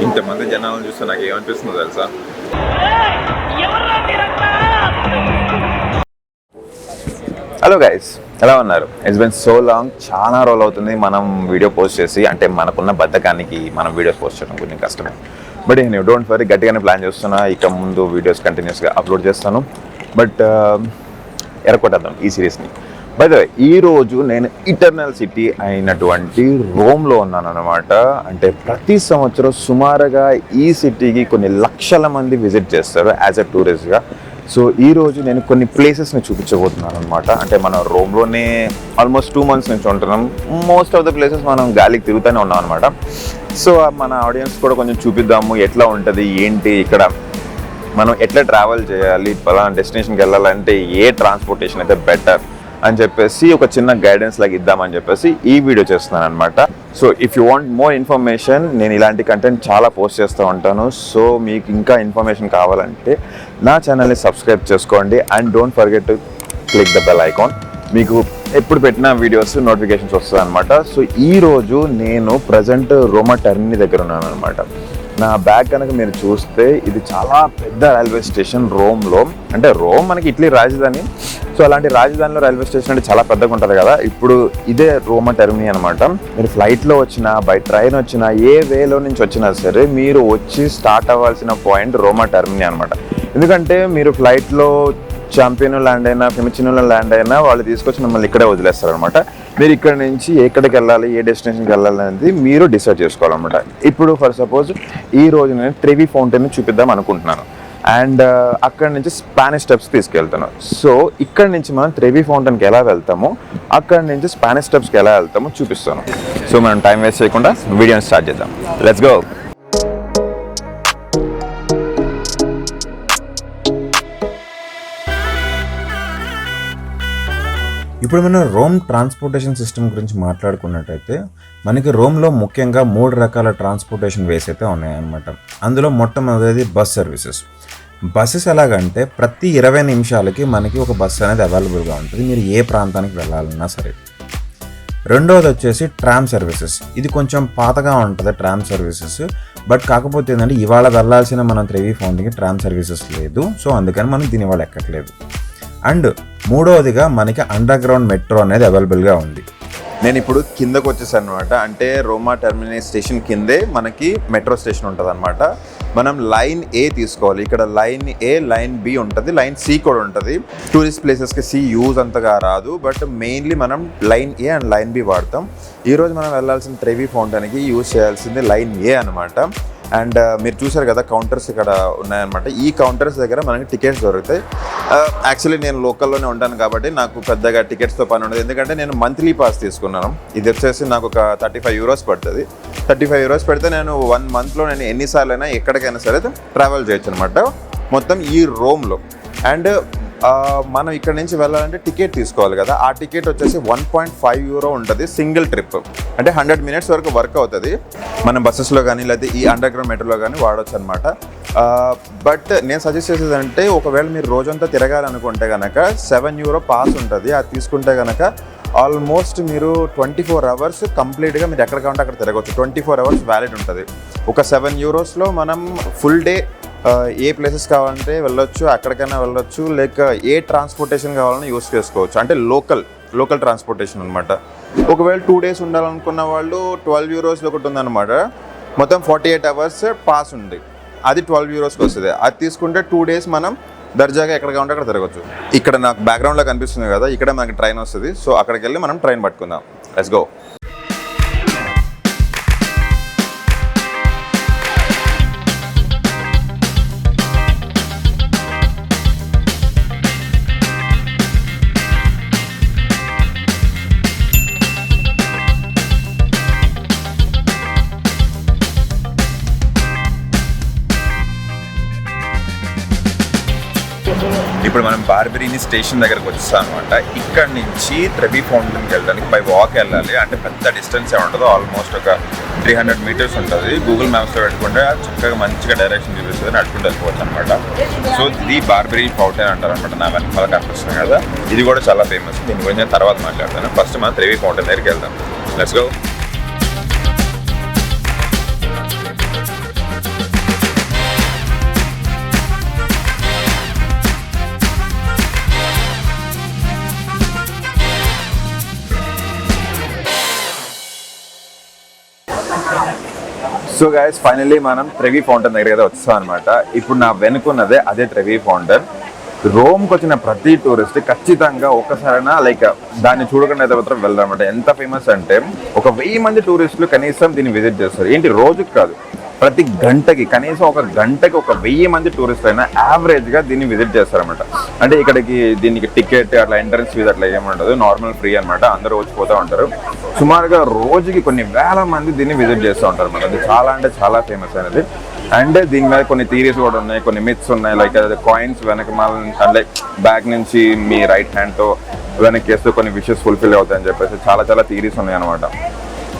ఇంతమంది జనాలను చూస్తే నాకు ఏమనిపిస్తుందో తెలుసా? హలో గైస్, ఎలా ఉన్నారు? It's been so long. చాలా రోజులు అవుతుంది మనం వీడియో పోస్ట్ చేసి. అంటే మనకున్న బద్ధకానికి మనం వీడియోస్ పోస్ట్ చేయడం కొంచెం కష్టమే. బట్ నేను డోంట్ వరీ, గట్టిగానే ప్లాన్ చేస్తున్నా. ఇక ముందు వీడియోస్ కంటిన్యూస్గా అప్లోడ్ చేస్తాను. బట్ ఎరకొట్టేద్దాం ఈ సిరీస్ని. బై ద వే, ఈరోజు నేను ఇటర్నల్ సిటీ అయినటువంటి రోమ్లో ఉన్నాను అనమాట. అంటే ప్రతి సంవత్సరం సుమారుగా ఈ సిటీకి కొన్ని లక్షల మంది విజిట్ చేస్తారు యాజ్ ఎ టూరిస్ట్గా. సో ఈరోజు నేను కొన్ని ప్లేసెస్ని చూపించబోతున్నాను అనమాట. అంటే మనం రోమ్లోనే ఆల్మోస్ట్ 2 months నుంచి ఉంటున్నాం. మోస్ట్ ఆఫ్ ద ప్లేసెస్ మనం గాలికి తిరుగుతూనే ఉన్నాం అనమాట. సో మన ఆడియన్స్ కూడా కొంచెం చూపిద్దాము ఎట్లా ఉంటుంది, ఏంటి, ఇక్కడ మనం ఎట్లా ట్రావెల్ చేయాలి, పలానా డెస్టినేషన్కి వెళ్ళాలంటే ఏ ట్రాన్స్పోర్టేషన్ అయితే బెటర్ అని చెప్పేసి ఒక చిన్న గైడెన్స్ లాగా ఇద్దామని చెప్పేసి ఈ వీడియో చేస్తున్నాను అనమాట. So if you want more information, నేను ఇలాంటి కంటెంట్ చాలా పోస్ట్ చేస్తూ ఉంటాను. సో మీకు ఇంకా ఇన్ఫర్మేషన్ కావాలంటే నా ఛానల్ని సబ్స్క్రైబ్ చేసుకోండి and don't forget to click the bell icon. మీకు ఎప్పుడు పెట్టిన వీడియోస్ నోటిఫికేషన్స్ వస్తుంది అనమాట. సో ఈరోజు నేను ప్రజెంట్ రోమా టర్మినీ దగ్గర ఉన్నాను అనమాట. నా బ్యాగ్ కనుక మీరు చూస్తే ఇది చాలా పెద్ద రైల్వే స్టేషన్ రోమ్లో. అంటే రోమ్ మనకి ఇటలీ రాజధాని. సో అలాంటి రాజధానిలో రైల్వే స్టేషన్ అంటే చాలా పెద్దగా ఉంటుంది కదా. ఇప్పుడు ఇదే రోమా టర్మినీ అనమాట. మీరు ఫ్లైట్లో వచ్చినా, బై ట్రైన్ వచ్చినా, ఏ వేలో నుంచి వచ్చినా సరే మీరు వచ్చి స్టార్ట్ అవ్వాల్సిన పాయింట్ రోమా టర్మినీ అనమాట. ఎందుకంటే మీరు ఫ్లైట్లో చాంపియన్లో ల్యాండ్ అయినా, ఫిమిచినోలో ల్యాండ్ అయినా వాళ్ళు తీసుకొచ్చి మిమ్మల్ని ఇక్కడే వదిలేస్తారు అనమాట. మీరు ఇక్కడ నుంచి ఎక్కడికి వెళ్ళాలి, ఏ డెస్టినేషన్కి వెళ్ళాలి అనేది మీరు డిసైడ్ చేసుకోవాలన్నమాట. ఇప్పుడు ఫర్ సపోజ్ ఈ రోజు నేను ట్రెవి ఫౌంటైన్ చూపిద్దాం అనుకుంటున్నాను. అండ్ అక్కడి నుంచి స్పానిష్ స్టెప్స్ తీసుకెళ్తాను. సో ఇక్కడ నుంచి మనం ట్రెవి ఫౌంటైన్కి ఎలా వెళ్తామో, అక్కడి నుంచి స్పానిష్ స్టెప్స్కి ఎలా వెళ్తామో చూపిస్తాను. సో మనం టైం వేస్ట్ చేయకుండా వీడియోని స్టార్ట్ చేద్దాం. Let's go. ఇప్పుడు మనం రోమ్ ట్రాన్స్పోర్టేషన్ సిస్టమ్ గురించి మాట్లాడుకున్నట్టయితే మనకి రోమ్లో ముఖ్యంగా 3 రకాల ట్రాన్స్పోర్టేషన్ వేస్ అయితే ఉన్నాయన్నమాట. అందులో మొట్టమొదటిది బస్ సర్వీసెస్. బస్సెస్ ఎలాగంటే ప్రతి 20 నిమిషాలకి మనకి ఒక బస్సు అనేది అవైలబుల్గా ఉంటుంది, మీరు ఏ ప్రాంతానికి వెళ్ళాలన్నా సరే. రెండవది వచ్చేసి ట్రామ్ సర్వీసెస్. ఇది కొంచెం పాతగా ఉంటుంది ట్రామ్ సర్వీసెస్. బట్ కాకపోతే ఏంటంటే ఇవాళ వెళ్ళాల్సిన మనం ట్రెవి ఫౌంటైన్కి ట్రామ్ సర్వీసెస్ లేదు. సో అందుకని మనం దీని ఇవాళ ఎక్కట్లేదు. అండ్ మూడవదిగా మనకి అండర్ గ్రౌండ్ మెట్రో అనేది అవైలబుల్గా ఉంది. నేను ఇప్పుడు కిందకు వచ్చేసాను అనమాట. అంటే రోమా టర్మినీ స్టేషన్ కిందే మనకి మెట్రో స్టేషన్ ఉంటుంది అనమాట. మనం లైన్ ఏ తీసుకోవాలి. ఇక్కడ లైన్ ఏ, లైన్ బి ఉంటుంది, లైన్ సి కూడా ఉంటుంది. టూరిస్ట్ ప్లేసెస్కి సి యూజ్ అంతగా రాదు, బట్ మెయిన్లీ మనం line A and line B వాడతాం. ఈరోజు మనం వెళ్ళాల్సిన ట్రెవి ఫౌంటైన్కి యూజ్ చేయాల్సింది లైన్ ఏ అనమాట. అండ్ మీరు చూసారు కదా కౌంటర్స్ ఇక్కడ ఉన్నాయన్నమాట. ఈ కౌంటర్స్ దగ్గర మనకి టికెట్స్ దొరుకుతాయి. యాక్చువల్లీ నేను లోకల్లోనే ఉంటాను కాబట్టి నాకు పెద్దగా టికెట్స్తో పని ఉండదు. ఎందుకంటే నేను మంత్లీ పాస్ తీసుకున్నాను. ఇది వచ్చేసి నాకు ఒక 35 euros పడుతుంది. 35 euros పెడితే నేను 1 monthలో నేను ఎన్నిసార్లు అయినా ఎక్కడికైనా సరే ట్రావెల్ చేయొచ్చు అనమాట మొత్తం ఈ రోమ్లో. అండ్ మనం ఇక్కడ నుంచి వెళ్ళాలంటే టికెట్ తీసుకోవాలి కదా. ఆ టికెట్ వచ్చేసి 1.5 euro ఉంటుంది సింగిల్ ట్రిప్. అంటే 100 minutes వరకు వర్క్ అవుతుంది. మనం బస్సెస్లో కానీ లేకపోతే ఈ అండర్ గ్రౌండ్ మెట్రోలో కానీ వాడవచ్చు అనమాట. బట్ నేను సజెస్ట్ చేసేది అంటే ఒకవేళ మీరు రోజంతా తిరగాలనుకుంటే కనుక 7 euro పాస్ ఉంటుంది. అది తీసుకుంటే కనుక ఆల్మోస్ట్ మీరు 24 hours కంప్లీట్గా మీరు ఎక్కడ కావాలంటే అక్కడ తిరగవచ్చు. 24 hours వ్యాలిడ్ ఉంటుంది. ఒక 7 eurosలో మనం ఫుల్ డే ఏ ప్లేసెస్ కావాలంటే వెళ్ళొచ్చు, అక్కడికైనా వెళ్ళొచ్చు, లేక ఏ ట్రాన్స్పోర్టేషన్ కావాలన్నా యూస్ చేసుకోవచ్చు. అంటే లోకల్ ట్రాన్స్పోర్టేషన్ అనమాట. ఒకవేళ 2 days ఉండాలనుకున్న వాళ్ళు 12 euros ఒకటి ఉందన్నమాట. మొత్తం 48 hours పాస్ ఉంది. అది 12 eurosకి వస్తుంది. అది తీసుకుంటే 2 days మనం దర్జాగా ఎక్కడ కావాలంటే అక్కడ తిరగచ్చు. ఇక్కడ నాకు బ్యాక్గ్రౌండ్లో కనిపిస్తుంది కదా, ఇక్కడ మనకి ట్రైన్ వస్తుంది. సో అక్కడికి వెళ్ళి మనం ట్రైన్ పట్టుకుందాం. Let's go. ఇప్పుడు మనం బార్బెరీని స్టేషన్ దగ్గరకు వచ్చేస్తాం అనమాట. ఇక్కడ నుంచి ట్రెవి ఫౌంటైన్కి వెళ్ళడానికి బై వాక్ వెళ్ళాలి. అంటే పెద్ద డిస్టెన్స్ ఏ ఉండదు, ఆల్మోస్ట్ ఒక 300 meters ఉంటుంది. గూగుల్ మ్యాప్స్లో పెట్టుకుంటే చక్కగా మంచిగా డైరెక్షన్ చూపిస్తుంది, నడుచుకుంటూ వెళ్ళిపోవచ్చు అనమాట. సో ఇది బార్బెరీ ఫౌంటైన్ అంటారు అనమాట. నా వెనకాల కనిపిస్తుంది కదా, ఇది కూడా చాలా ఫేమస్. దీని గురించి నేను తర్వాత మాట్లాడతాను. ఫస్ట్ మనం ట్రెవి ఫౌంటైన్ దగ్గరికి వెళ్దాం. Let's go. So guys finally మనం ట్రెవీ ఫౌంటైన్ దగ్గర అయితే వచ్చాం అనమాట. ఇప్పుడు నా వెనుకున్నదే అదే ట్రెవీ ఫౌంటైన్. రోమ్కి వచ్చిన ప్రతి టూరిస్ట్ ఖచ్చితంగా ఒక్కసారైనా లైక్ దాన్ని చూడకుండా అయితే మాత్రం వెళ్దామన్నమాట. ఎంత ఫేమస్ అంటే 1000 మంది టూరిస్టులు కనీసం దీన్ని విజిట్ చేస్తారు. ఏంటి రోజుకి కాదు, ప్రతి గంటకి కనీసం ఒక గంటకి 1000 మంది టూరిస్టులు అయినా యావరేజ్గా దీన్ని విజిట్ చేస్తారన్నమాట. అంటే ఇక్కడికి దీనికి టికెట్ అట్లా ఎంట్రన్స్ ఫీజు అట్లా ఏముండదు, నార్మల్ ఫ్రీ అనమాట. అందరూ వచ్చి పోతూ ఉంటారు. సుమారుగా రోజుకి కొన్ని వేల మంది దీన్ని విజిట్ చేస్తూ ఉంటారు అనమాట. అది చాలా అంటే చాలా ఫేమస్ అనేది. అండ్ దీని మీద కొన్ని థియరీస్ కూడా ఉన్నాయి, కొన్ని మిత్స్ ఉన్నాయి. లైక్ కాయిన్స్ వెనక అంటే బ్యాక్ నుంచి మీ రైట్ హ్యాండ్తో వెనక్కి వేస్తూ కొన్ని విషెస్ ఫుల్ఫిల్ అవుతాయని చెప్పేసి చాలా చాలా థియరీస్ ఉన్నాయి అనమాట.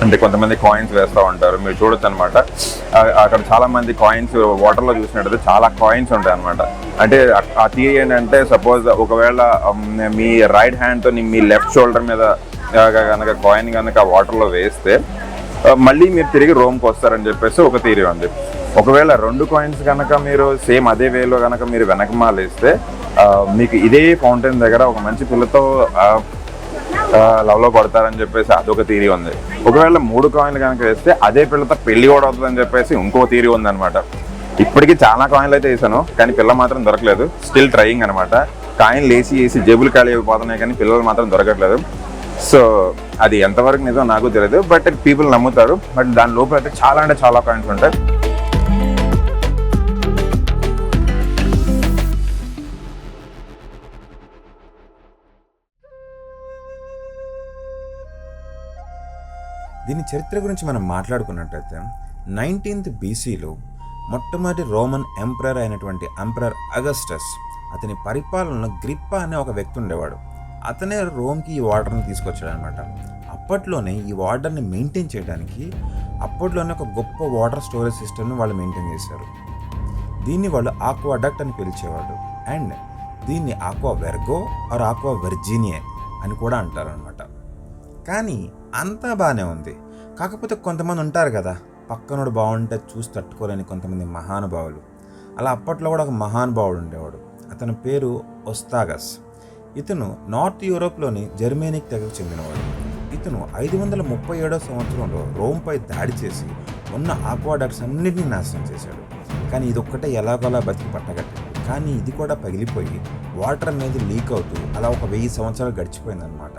అంటే కొంతమంది కాయిన్స్ వేస్తూ ఉంటారు, మీరు చూడొచ్చు అనమాట. అక్కడ చాలా మంది కాయిన్స్ వాటర్లో చూసినట్టయితే చాలా కాయిన్స్ ఉంటాయి అనమాట. అంటే ఆ థియరీ ఏంటంటే సపోజ్ ఒకవేళ మీ రైట్ హ్యాండ్తో మీ లెఫ్ట్ షోల్డర్ మీద కనుక కాయిన్ కనుక వాటర్లో వేస్తే మళ్ళీ మీరు తిరిగి రోమ్కి వస్తారని చెప్పేసి ఒక థియరీ ఉంది. ఒకవేళ 2 కాయిన్స్ కనుక మీరు సేమ్ అదే వేలో కనుక మీరు వెనకమాలేస్తే మీకు ఇదే ఫౌంటైన్ దగ్గర ఒక మంచి పిల్లతో లవ్లో పడతారని చెప్పేసి అదొక థియరీ ఉంది. ఒకవేళ 3 కాయిన్లు కనుక వేస్తే అదే పిల్లతో పెళ్లి కూడా అవుతుందని చెప్పేసి ఇంకో థియరీ ఉందన్నమాట. ఇప్పటికీ చాలా కాయిన్లు అయితే వేసాను, కానీ పిల్ల మాత్రం దొరకలేదు. స్టిల్ ట్రయింగ్ అనమాట. కాయిన్లు వేసి జేబులు ఖాళీ అయిపోతున్నాయి, కానీ పిల్లలు మాత్రం దొరకట్లేదు. సో అది ఎంతవరకు నిజం నాకు తెలియదు, బట్ పీపుల్ నమ్ముతారు. బట్ దాని లోపల అయితే చాలా అంటే చాలా కాయిన్స్ ఉంటాయి. దీని చరిత్ర గురించి మనం మాట్లాడుకున్నట్టయితే 19th BCలో మొట్టమొదటి రోమన్ ఎంపరర్ అయినటువంటి ఎంపరర్ అగస్టస్, అతని పరిపాలనలో గ్రిప్పా అనే ఒక వ్యక్తి ఉండేవాడు. అతనే రోమ్కి ఈ వాటర్ని తీసుకొచ్చాడు అనమాట. అప్పట్లోనే ఈ వాటర్ని మెయింటైన్ చేయడానికి అప్పట్లోనే ఒక గొప్ప వాటర్ స్టోరేజ్ సిస్టమ్ని వాళ్ళు మెయింటైన్ చేశారు. దీన్ని వాళ్ళు ఆక్వాడక్ట్ అని పిలిచేవాడు. అండ్ దీన్ని ఆక్వా వెర్గో ఆర్ ఆక్వా వెర్జీనియే అని కూడా అంటారు అనమాట. కానీ అంతా బాగానే ఉంది. కాకపోతే కొంతమంది ఉంటారు కదా, పక్కనోడు బాగుంటే చూసి తట్టుకోలేని కొంతమంది మహానుభావులు. అలా అప్పట్లో కూడా ఒక మహానుభావుడు ఉండేవాడు. అతని పేరు ఒస్తాగస్. ఇతను నార్త్ యూరోప్లోని జర్మనీకి తెగకు చెందినవాడు. ఇతను 537వ సంవత్సరంలో రోమ్పై దాడి చేసి ఉన్న ఆక్వాడక్ట్స్ అన్నింటినీ నాశనం చేశాడు. కానీ ఇదొక్కటే ఎలాగోలా బతికి పట్టగట్టింది. కానీ ఇది కూడా పగిలిపోయి వాటర్ అనేది లీక్ అవుతూ అలా ఒక 1000 సంవత్సరాలు గడిచిపోయిందనమాట.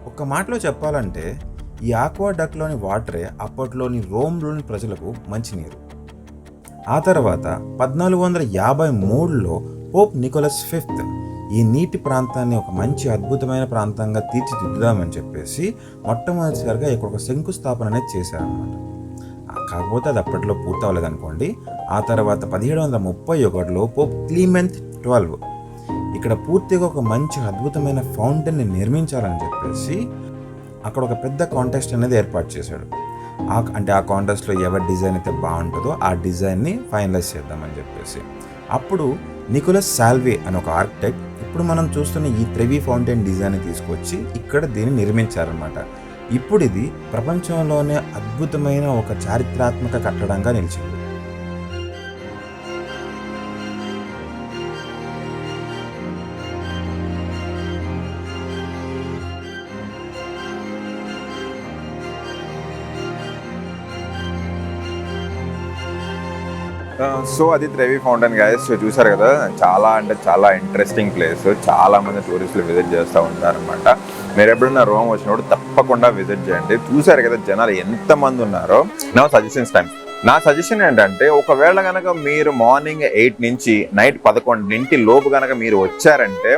ఒక్క మాటలో చెప్పాలంటే ఈ ఆక్వాడక్ట్లోని వాటరే అప్పట్లోని రోమ్లోని ప్రజలకు మంచినీరు. ఆ తర్వాత 1453లో పోప్ నికోలస్ V ఈ నీటి ప్రాంతాన్ని ఒక మంచి అద్భుతమైన ప్రాంతంగా తీర్చిదిద్దుదామని చెప్పేసి మొట్టమొదటిసారిగా ఇక్కడ ఒక శంకుస్థాపన అనేది చేశారనమాట. కాకపోతే అది అప్పట్లో పూర్తవలేదు అనుకోండి. ఆ తర్వాత 1731లో పోప్ క్లీమెంత్ XII ఇక్కడ పూర్తిగా ఒక మంచి అద్భుతమైన ఫౌంటైన్ని నిర్మించాలని చెప్పేసి అక్కడ ఒక పెద్ద కాంటెస్ట్ అనేది ఏర్పాటు చేశాడు. అంటే ఆ కాంటెస్ట్లో ఎవరి డిజైన్ అయితే బాగుంటుందో ఆ డిజైన్ని ఫైనలైజ్ చేద్దామని చెప్పేసి అప్పుడు నికోలస్ సాల్వే అని ఒక ఆర్కిటెక్ట్ ఇప్పుడు మనం చూస్తున్న ఈ ట్రెవీ ఫౌంటైన్ డిజైన్ని తీసుకొచ్చి ఇక్కడ దీన్ని నిర్మించారనమాట. ఇప్పుడు ఇది ప్రపంచంలోనే అద్భుతమైన ఒక చారిత్రాత్మక కట్టడంగా నిలిచింది. సో అది ట్రెవీ ఫౌంటైన్ గైస్, చూసారు కదా. చాలా అంటే చాలా ఇంట్రెస్టింగ్ ప్లేస్. చాలా మంది టూరిస్టులు విజిట్ చేస్తూ ఉంటారనమాట. మీరు ఎప్పుడైనా రోమ్ వచ్చినప్పుడు తప్పకుండా విజిట్ చేయండి. చూసారు కదా జనాలు ఎంతమంది ఉన్నారో. నా సజెషన్స్ టైం. నా సజెషన్ ఏంటంటే ఒకవేళ కనుక మీరు మార్నింగ్ 8 నుంచి నైట్ 11 లోపు కనుక మీరు వచ్చారంటే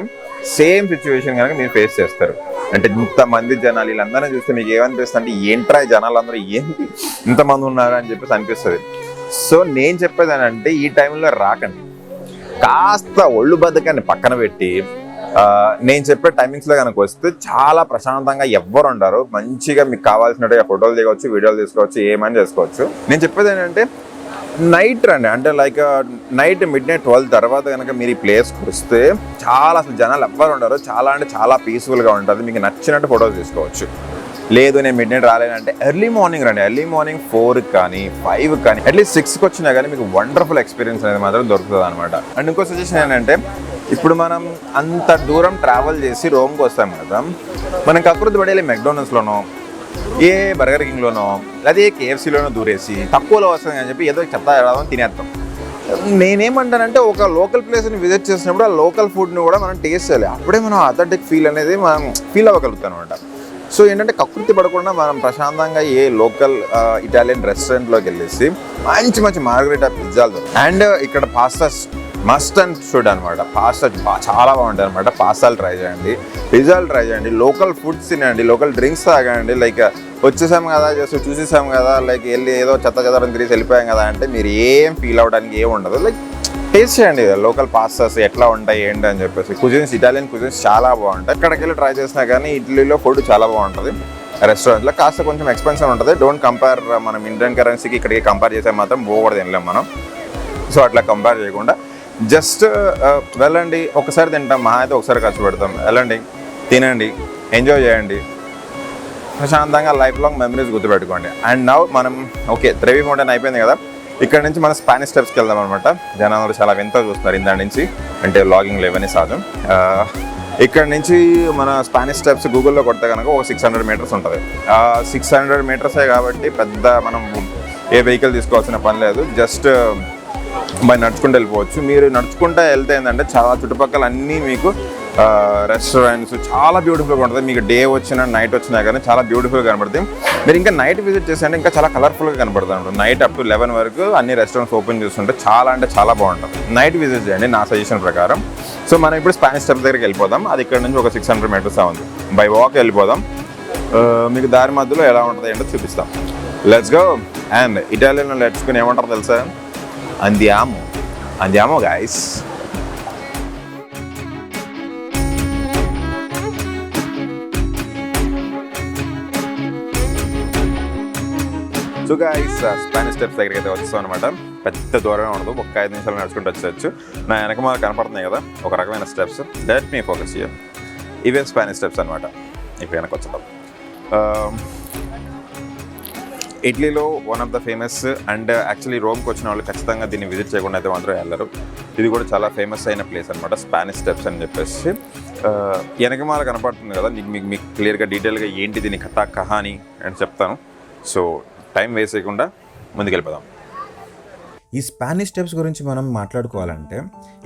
సేమ్ సిచ్యువేషన్ కనుక మీరు ఫేస్ చేస్తారు. అంటే ఇంతమంది జనాలు వీళ్ళందరినీ చూస్తే మీకు ఏమనిపిస్తుంది అంటే ఏంట్రా జనాలు అందరూ ఏంటి ఇంతమంది ఉన్నారు అని చెప్పేసి అనిపిస్తుంది. సో నేను చెప్పేది అంటే ఈ టైంలో రాకండి. కాస్త ఒళ్ళు బద్దకాన్ని పక్కన పెట్టి నేను చెప్పే టైమింగ్స్లో కనుక వస్తే చాలా ప్రశాంతంగా ఎవ్వరు ఉండరు. మంచిగా మీకు కావాల్సినట్టుగా ఫోటోలు దిగవచ్చు, వీడియోలు తీసుకోవచ్చు, ఏమని చేసుకోవచ్చు. నేను చెప్పేది ఏంటంటే నైట్ రండి. అంటే లైక్ నైట్ midnight 12 తర్వాత కనుక మీరు ఈ ప్లేస్కి వస్తే చాలా అసలు జనాలు ఎవ్వరు ఉండరు. చాలా అంటే చాలా పీస్ఫుల్గా ఉంటుంది. మీకు నచ్చినట్టు ఫోటోలు తీసుకోవచ్చు. లేదు నేను midnight రాలేనంటే ఎర్లీ మార్నింగ్ రండి. ఎర్లీ మార్నింగ్ 4 కానీ 5 కానీ అట్లీస్ట్ 6కి వచ్చినా కానీ మీకు వండర్ఫుల్ ఎక్స్పీరియన్స్ అనేది మాత్రం దొరుకుతుంది అనమాట. అండ్ ఇంకో సజెషన్ ఏంటంటే ఇప్పుడు మనం అంత దూరం ట్రావెల్ చేసి రోమ్కి వస్తాం కదా, మనం కకృతి పడేది మెక్డోనల్డ్స్లోనో ఏ బర్గర్ కింగ్లోనో అదే కేఎఫ్సీలోనో దూరేసి తక్కువలో వస్తుంది అని చెప్పి ఏదో చెత్త రావడం తినేస్తాం. నేనేమంటానంటే ఒక లోకల్ ప్లేస్ని విజిట్ చేసినప్పుడు ఆ లోకల్ ఫుడ్ని కూడా మనం టేస్ట్ చేయాలి. అప్పుడే మనం అథెంటిక్ ఫీల్ అనేది మనం ఫీల్ అవ్వగలుగుతాం అనమాట. సో ఏంటంటే కకృతి పడకుండా మనం ప్రశాంతంగా ఏ లోకల్ ఇటాలియన్ రెస్టారెంట్లోకి వెళ్ళేసి మంచి మంచి మార్గరెటా పిజ్జాలు అండ్ ఇక్కడ పాస్తాస్ మస్ట్ అండ్ షుడ్ అనమాట. పాస్తా చాలా బాగుంటాయి అనమాట. పాస్తాలు ట్రై చేయండి, పిజ్జాలు ట్రై చేయండి, లోకల్ ఫుడ్స్ తినండి, లోకల్ డ్రింక్స్ తాగండి. లైక్ వచ్చేసాం కదా, జస్ట్ చూసేసాం కదా, లైక్ వెళ్ళి ఏదో చెత్త చెదరం తిరిగి వెళ్ళిపోయాం కదా అంటే మీరు ఏం ఫీల్ అవ్వడానికి ఏం ఉండదు. లైక్ టేస్ట్ చేయండి లోకల్ పాస్తాస్ ఎట్లా ఉంటాయి ఏంటి అని చెప్పేసి. కుజిన్స్, ఇటాలియన్ కుజిన్స్ చాలా బాగుంటాయి. ఎక్కడికి వెళ్ళి ట్రై చేసినా కానీ ఇడ్లీలో ఫుడ్ చాలా బాగుంటుంది. రెస్టారెంట్లో కాస్త కొంచెం ఎక్స్పెన్సివ్ ఉంటుంది. డోంట్ కంపేర్, మనం ఇండియన్ కరెన్సీకి ఇక్కడికి కంపేర్ చేసే మాత్రం పోకూడదు తినలేం మనం. సో అట్లా కంపేర్ చేయకుండా జస్ట్ వెళ్ళండి, ఒకసారి తింటాం, మహా అయితే ఒకసారి ఖర్చు పెడతాం. వెళ్ళండి, తినండి, ఎంజాయ్ చేయండి, ప్రశాంతంగా లైఫ్ లాంగ్ మెమరీస్ గుర్తుపెట్టుకోండి. అండ్ నౌ మనం ఓకే త్రెవి ఫౌంటైన్ అయిపోయింది కదా, ఇక్కడ నుంచి మనం స్పానిష్ స్టెప్స్కి వెళ్దాం అనమాట. జనాలు చాలా వింత చూస్తున్నారు ఇందా నుంచి, అంటే వ్లాగింగ్ లేవని సహజం. ఇక్కడ నుంచి మన స్పానిష్ స్టెప్స్ గూగుల్లో కొడితే కనుక ఒక 600 మీటర్స్ ఉంటుంది. 600 మీటర్సే కాబట్టి పెద్ద మనం ఏ వెహికల్ తీసుకోవాల్సిన పని లేదు. జస్ట్ నడుచుకుంటూ వెళ్ళిపోవచ్చు. మీరు నడుచుకుంటూ వెళ్తే ఏంటంటే చాలా చుట్టుపక్కల అన్నీ మీకు రెస్టారెంట్స్ చాలా బ్యూటిఫుల్గా ఉంటుంది. మీకు డే వచ్చినా నైట్ వచ్చినా కానీ చాలా బ్యూటిఫుల్గా కనబడుతుంది. మీరు ఇంకా నైట్ విజిట్ చేస్తే ఇంకా చాలా కలర్ఫుల్గా కనబడుతుంది. నైట్ అప్ టు 11 వరకు అన్ని రెస్టారెంట్స్ ఓపెన్ చేస్తుంటే చాలా అంటే చాలా బాగుంటుంది. నైట్ విజిట్ చేయండి నా సజెషన్ ప్రకారం. సో మనం ఇప్పుడు స్పానిష్ స్టెప్స్ దగ్గరికి వెళ్ళిపోదాం. అది ఇక్కడ నుంచి ఒక 600 మీటర్స్ ఉంది. బై వాక్ వెళ్ళిపోదాం. మీకు దారి మధ్యలో ఎలా ఉంటుంది ఏంటో చూపిస్తాం. Let's go. అండ్ ఇటాలియన్లో నేర్చుకుని ఏమంటారు తెలుసా? అందియామో guys. So guys Spanish steps దగ్గరికి అయితే వచ్చేస్తాం అనమాట. పెద్ద దూరమే ఉండదు, ఒక 5 నిమిషాలు నడుచుకుంటూ వచ్చేయచ్చు. నా వెనక మాకు కనపడుతున్నాయి కదా ఒక రకమైన స్టెప్స్. డైరెక్ట్ మీ ఫోకస్ చేయాలి. ఇవే స్పానిష్ స్టెప్స్ అనమాట. ఇప్పుడు వెనక వచ్చేద్దాం. ఇటలీలో one of the famous and actually రోమ్కి వచ్చిన వాళ్ళు ఖచ్చితంగా దీన్ని విజిట్ చేయకుండా అయితే మాత్రం వెళ్ళరు. ఇది కూడా చాలా ఫేమస్ అయిన ప్లేస్ అనమాట, స్పానిష్ స్టెప్స్ అని చెప్పేసి. వెనకమాల కనపడుతుంది కదా, మీకు క్లియర్గా డీటెయిల్గా ఏంటి దీని కహాని అని చెప్తాను. సో టైం వేస్ట్ చేయకుండా ముందుకెళ్ళిపోదాం. ఈ స్పానిష్ స్టెప్స్ గురించి మనం మాట్లాడుకోవాలంటే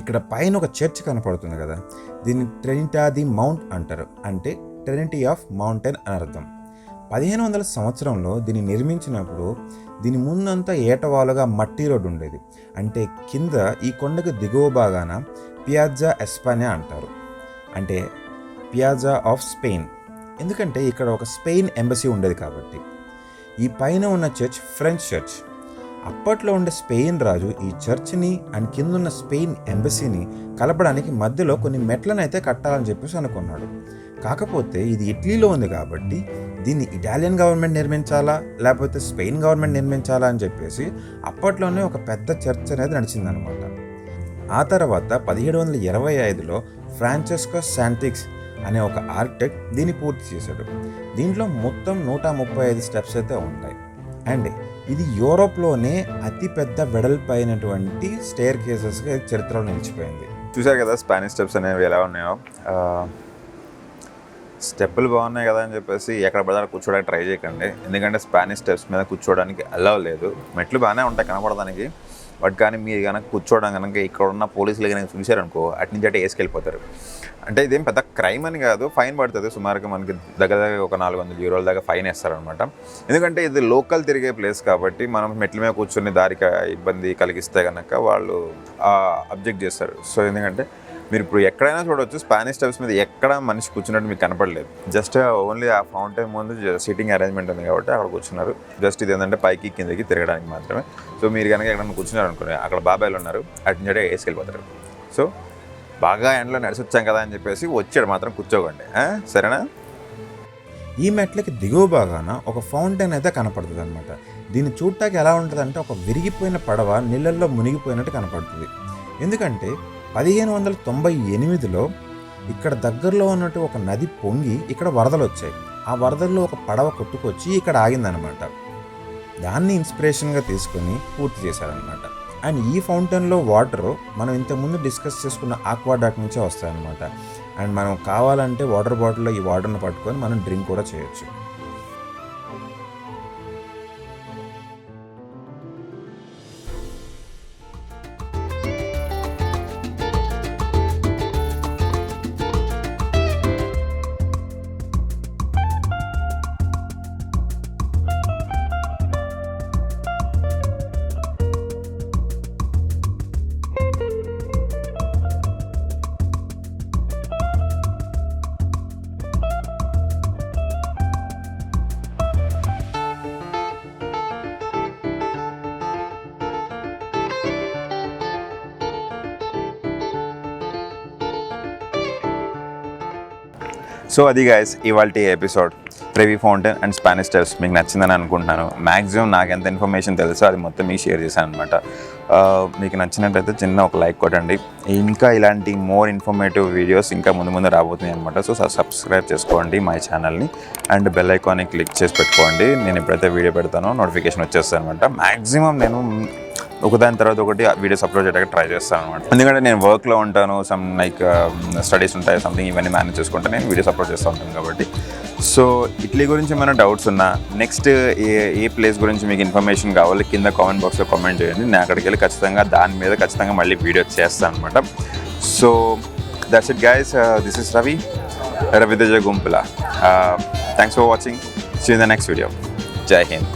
ఇక్కడ పైన ఒక చర్చ్ కనపడుతుంది కదా, దీన్ని ట్రినిటా ది మౌంట్ అంటారు. అంటే ట్రినిటీ ఆఫ్ మౌంటైన్ అని అర్థం. 1500 సంవత్సరంలో దీన్ని నిర్మించినప్పుడు దీని ముందంతా ఏటవాలుగా మట్టి రోడ్డు ఉండేది. అంటే కింద ఈ కొండకు దిగువ భాగాన పియాజా ఎస్పానియా అంటారు, అంటే పియాజా ఆఫ్ స్పెయిన్. ఎందుకంటే ఇక్కడ ఒక స్పెయిన్ ఎంబసీ ఉండేది కాబట్టి. ఈ పైన ఉన్న చర్చ్ ఫ్రెంచ్ చర్చ్. అప్పట్లో ఉండే స్పెయిన్ రాజు ఈ చర్చ్ని అండ్ కింద ఉన్న స్పెయిన్ ఎంబసీని కలపడానికి మధ్యలో కొన్ని మెట్లను అయితే కట్టాలని చెప్పేసి అనుకున్నాడు. కాకపోతే ఇది ఇటలీలో ఉంది కాబట్టి దీన్ని ఇటాలియన్ గవర్నమెంట్ నిర్మించాలా లేకపోతే స్పెయిన్ గవర్నమెంట్ నిర్మించాలా అని చెప్పేసి అప్పట్లోనే ఒక పెద్ద చర్చ్ అనేది నడిచిందనమాట. ఆ తర్వాత 1725లో ఫ్రాంచెస్కో శాంటిక్స్ అనే ఒక ఆర్కిటెక్ట్ దీన్ని పూర్తి చేశాడు. దీంట్లో మొత్తం 135 స్టెప్స్ అయితే ఉంటాయి. అండ్ ఇది యూరోప్లోనే అతిపెద్ద వెడల్పైనటువంటి స్టేర్ కేసెస్గా చరిత్రలో నిలిచిపోయింది. చూశారు కదా స్పానిష్ స్టెప్స్ అనేవి ఎలా ఉన్నాయో. స్టెప్పులు బాగున్నాయి కదా అని చెప్పేసి ఎక్కడ పడితే కూర్చోడానికి ట్రై చేయకండి. ఎందుకంటే స్పానిష్ స్టెప్స్ మీద కూర్చోవడానికి అలౌ లేదు. మెట్లు బాగానే ఉంటాయి కనపడడానికి, బట్ కానీ మీరు కనుక కూర్చోవడం కనుక ఇక్కడ ఉన్న పోలీసులు కనుక చూశారనుకో అటు నుంచి అంటే వేసుకెళ్ళిపోతారు. అంటే ఇదేం పెద్ద క్రైమ్ అని కాదు, ఫైన్ పడుతుంది. సుమారుగా మనకి దగ్గర ఒక 400 యూరోల దాకా ఫైన్ వేస్తారనమాట. ఎందుకంటే ఇది లోకల్ తిరిగే ప్లేస్ కాబట్టి మనం మెట్ల మీద కూర్చొని దారికి ఇబ్బంది కలిగిస్తే కనుక వాళ్ళు అబ్జెక్ట్ చేస్తారు. సో ఎందుకంటే మీరు ఇప్పుడు ఎక్కడైనా చూడవచ్చు స్పానిష్ స్టెప్స్ మీద ఎక్కడ మనిషి కూర్చున్నట్టు మీకు కనపడలేదు. జస్ట్ ఓన్లీ ఆ ఫౌంటైన్ ముందు సిట్టింగ్ అరేంజ్మెంట్ ఉంది కాబట్టి అక్కడ కూర్చున్నారు. జస్ట్ ఇది ఏంటంటే పైకి కిందకి తిరగడానికి మాత్రమే. సో మీరు కనుక ఎక్కడైనా కూర్చున్నారు అనుకోండి, అక్కడ బాబాయిలు ఉన్నారు, అటు నుంచి వేసుకెళ్ళిపోతారు. సో బాగా ఎండలో నడిచి వచ్చాం కదా అని చెప్పేసి వచ్చాడు మాత్రం కూర్చోకండి, సరేనా? ఈ మెట్లకి దిగువ భాగాన ఒక ఫౌంటైన్ అయితే కనపడుతుంది అనమాట. దీన్ని చూడటానికి ఎలా ఉంటుంది అంటే ఒక విరిగిపోయిన పడవ నీళ్ళల్లో మునిగిపోయినట్టు కనపడుతుంది. ఎందుకంటే 1598లో ఇక్కడ దగ్గరలో ఉన్నట్టు ఒక నది పొంగి ఇక్కడ వరదలు వచ్చాయి. ఆ వరదల్లో ఒక పడవ కొట్టుకొచ్చి ఇక్కడ ఆగిందనమాట. దాన్ని ఇన్స్పిరేషన్గా తీసుకొని పూర్తి చేశారనమాట. అండ్ ఈ ఫౌంటైన్లో వాటర్ మనం ఇంతకుముందు డిస్కస్ చేసుకున్న ఆక్వాడాక్ నుంచే వస్తాయన్నమాట. అండ్ మనం కావాలంటే వాటర్ బాటిల్లో ఈ వాటర్ని పట్టుకొని మనం డ్రింక్ కూడా చేయొచ్చు. సో అది గైస్ ఇవాళ episode Trevi fountain and Spanish steps మీకు నచ్చిందని అనుకుంటున్నాను. మ్యాక్సిమం నాకు ఎంత ఇన్ఫర్మేషన్ తెలుసో అది మొత్తం మీకు షేర్ చేశాను అనమాట. మీకు నచ్చినట్టయితే చిన్న ఒక లైక్ కొట్టండి. ఇంకా ఇలాంటి మోర్ ఇన్ఫర్మేటివ్ వీడియోస్ ఇంకా ముందు ముందు రాబోతున్నాయి అనమాట. సో సబ్స్క్రైబ్ చేసుకోండి మై ఛానల్ని అండ్ బెల్ ఐకాన్ని క్లిక్ చేసి పెట్టుకోండి. నేను ఎప్పుడైతే వీడియో పెడతానో నోటిఫికేషన్ వచ్చేస్తాను అనమాట. మ్యాక్సిమం నేను ఒకదాని తర్వాత ఒకటి వీడియోస్ అప్లోడ్ చేయడానికి ట్రై చేస్తాను అనమాట. ఎందుకంటే నేను వర్క్లో ఉంటాను, సమ్ లైక్ స్టడీస్ ఉంటాయి, సంథింగ్ ఇవన్నీ మేనేజ్ చేసుకుంటే నేను వీడియోస్ అప్లోడ్ చేస్తూ ఉంటాను కాబట్టి. సో ఇటలీ గురించి ఏమైనా డౌట్స్ ఉన్నా, నెక్స్ట్ ఏ ప్లేస్ గురించి మీకు ఇన్ఫర్మేషన్ కావాలి కింద కామెంట్ బాక్స్లో కామెంట్ చేయండి. నేను అక్కడికి వెళ్ళి దాని మీద ఖచ్చితంగా మళ్ళీ వీడియో చేస్తాను అనమాట. So that's it guys, this is Ravi Teja Gumpula. Thanks for watching. See in the next video. జై హింద్.